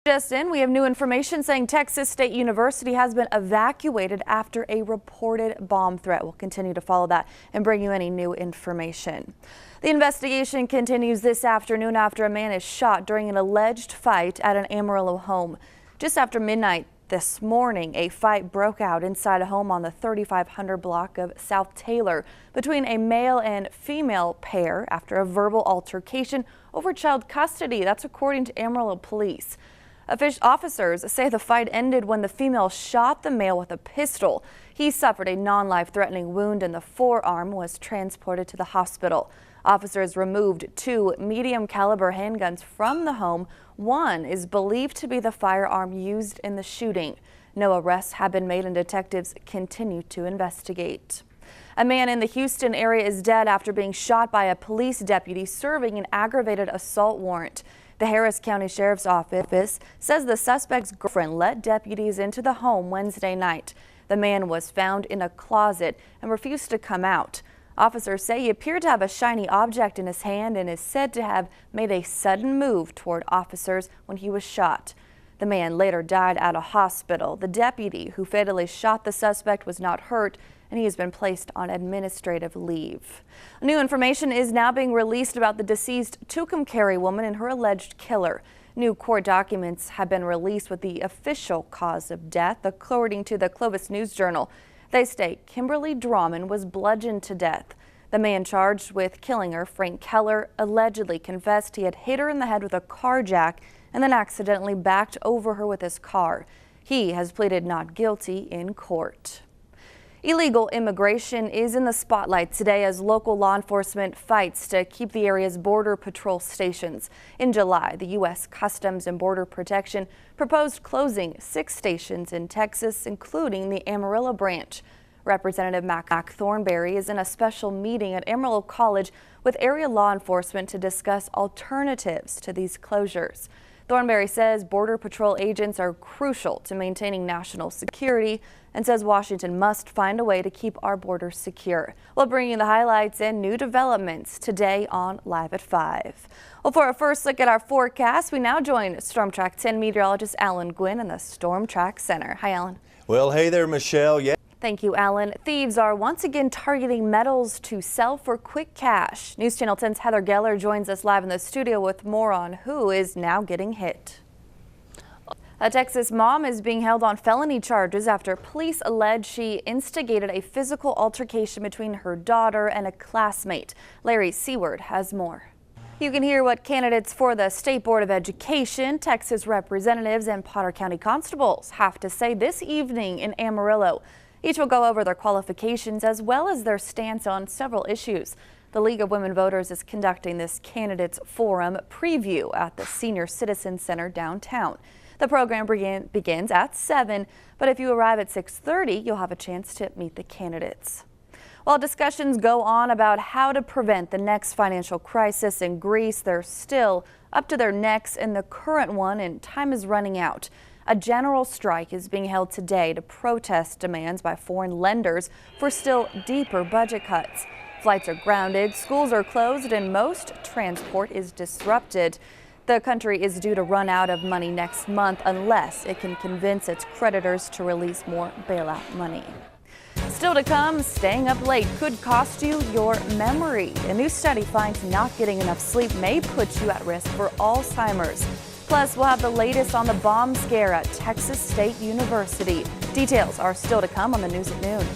Just in, we have new information saying Texas State University has been evacuated after a reported bomb threat. We'll continue to follow that and bring you any new information. The investigation continues this afternoon after a man is shot during an alleged fight at an Amarillo home. Just after midnight this morning, a fight broke out inside a home on the 3500 block of South Taylor between a male and female pair after a verbal altercation over child custody. That's according to Amarillo police. Officers say the fight ended when the female shot the male with a pistol. He suffered a non-life-threatening wound in the forearm, was transported to the hospital. Officers removed 2 medium-caliber handguns from the home. One is believed to be the firearm used in the shooting. No arrests have been made and detectives continue to investigate. A man in the Houston area is dead after being shot by a police deputy serving an aggravated assault warrant. The Harris County Sheriff's Office says the suspect's girlfriend let deputies into the home Wednesday night. The man was found in a closet and refused to come out. Officers say he appeared to have a shiny object in his hand and is said to have made a sudden move toward officers when he was shot. The man later died at a hospital. The deputy who fatally shot the suspect was not hurt, and he has been placed on administrative leave. New information is now being released about the deceased Tucumcari woman and her alleged killer. New court documents have been released with the official cause of death, according to the Clovis News Journal. They state Kimberly Drawman was bludgeoned to death. The man charged with killing her, Frank Keller, allegedly confessed he had hit her in the head with a car jack and then accidentally backed over her with his car. He has pleaded not guilty in court. Illegal immigration is in the spotlight today as local law enforcement fights to keep the area's border patrol stations. In July, the U.S. Customs and Border Protection proposed closing 6 stations in Texas, including the Amarillo branch. Representative Mac Thornberry is in a special meeting at Amarillo College with area law enforcement to discuss alternatives to these closures. Thornberry says Border Patrol agents are crucial to maintaining national security and says Washington must find a way to keep our borders secure. We'll bring you the highlights and new developments today on Live at 5. Well, for our first look at our forecast, we now join Storm Track 10 meteorologist Alan Gwynn in the Storm Track Center. Hi, Alan. Well, hey there, Michelle. Yeah. Thank you, Alan. Thieves are once again targeting metals to sell for quick cash. News Channel 10's Heather Geller joins us live in the studio with more on who is now getting hit. A Texas mom is being held on felony charges after police allege she instigated a physical altercation between her daughter and a classmate. Larry Seward has more. You can hear what candidates for the State Board of Education, Texas representatives, and Potter County constables have to say this evening in Amarillo. Each will go over their qualifications as well as their stance on several issues. The League of Women Voters is conducting this candidates forum preview at the Senior Citizen Center downtown. The program begins at 7, but if you arrive at 6:30, you'll have a chance to meet the candidates. While discussions go on about how to prevent the next financial crisis in Greece, they're still up to their necks in the current one and time is running out. A general strike is being held today to protest demands by foreign lenders for still deeper budget cuts. Flights are grounded, schools are closed, and most transport is disrupted. The country is due to run out of money next month unless it can convince its creditors to release more bailout money. Still to come, staying up late could cost you your memory. A new study finds not getting enough sleep may put you at risk for Alzheimer's. Plus, we'll have the latest on the bomb scare at Texas State University. Details are still to come on the news at noon.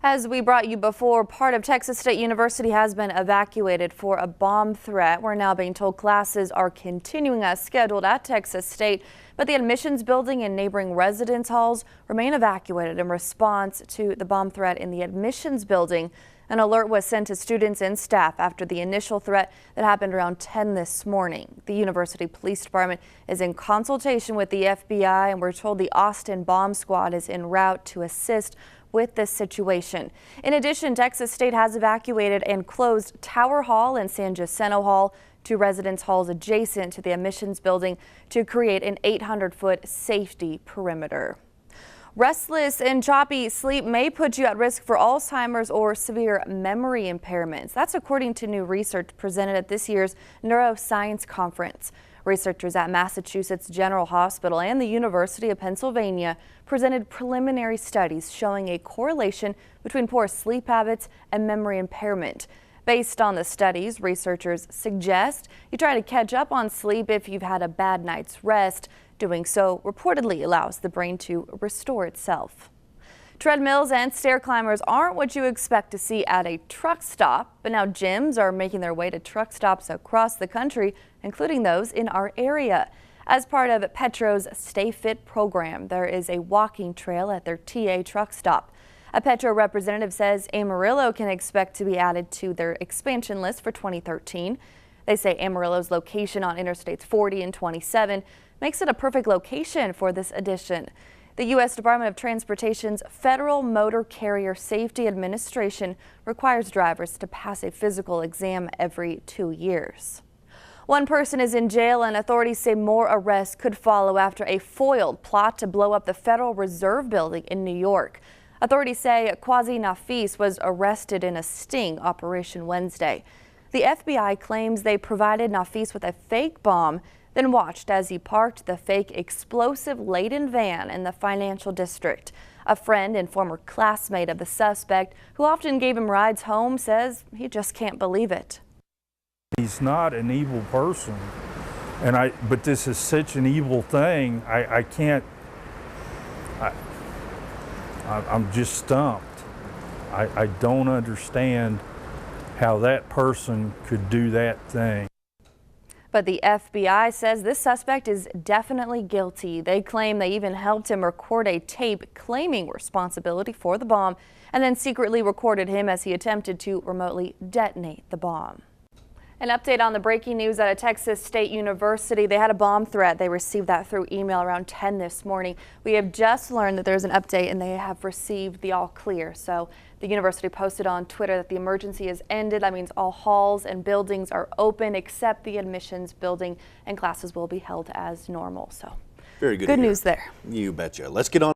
As we brought you before, part of Texas State University has been evacuated for a bomb threat. We're now being told classes are continuing as scheduled at Texas State, but the admissions building and neighboring residence halls remain evacuated in response to the bomb threat in the admissions building. An alert was sent to students and staff after the initial threat that happened around 10 this morning. The University Police Department is in consultation with the FBI, and we're told the Austin Bomb Squad is en route to assist with this situation. In addition, Texas State has evacuated and closed Tower Hall and San Jacinto Hall, 2 residence halls adjacent to the admissions building, to create an 800-foot safety perimeter. Restless and choppy sleep may put you at risk for Alzheimer's or severe memory impairments. That's according to new research presented at this year's Neuroscience Conference. Researchers at Massachusetts General Hospital and the University of Pennsylvania presented preliminary studies showing a correlation between poor sleep habits and memory impairment. Based on the studies, researchers suggest you try to catch up on sleep if you've had a bad night's rest. Doing so reportedly allows the brain to restore itself. Treadmills and stair climbers aren't what you expect to see at a truck stop, but now gyms are making their way to truck stops across the country, including those in our area. As part of Petro's Stay Fit program, there is a walking trail at their TA truck stop. A Petro representative says Amarillo can expect to be added to their expansion list for 2013. They say Amarillo's location on Interstates 40 and 27 makes it a perfect location for this addition. The U.S. Department of Transportation's Federal Motor Carrier Safety Administration requires drivers to pass a physical exam every 2 years. One person is in jail and authorities say more arrests could follow after a foiled plot to blow up the Federal Reserve building in New York. Authorities say Quasi Nafis was arrested in a sting operation Wednesday. The FBI claims they provided Nafis with a fake bomb, then watched as he parked the fake explosive-laden van in the financial district. A friend and former classmate of the suspect, who often gave him rides home, says he just can't believe it. He's not an evil person, but this is such an evil thing. I'm just stumped. I don't understand how that person could do that thing. But the FBI says this suspect is definitely guilty. They claim they even helped him record a tape claiming responsibility for the bomb and then secretly recorded him as he attempted to remotely detonate the bomb. An update on the breaking news at a Texas State University. They had a bomb threat. They received that through email around 10 this morning. We have just learned that there's an update and they have received the all clear. So the university posted on Twitter that the emergency has ended. That means all halls and buildings are open except the admissions building, and classes will be held as normal. So very good news there. You betcha. Let's get on.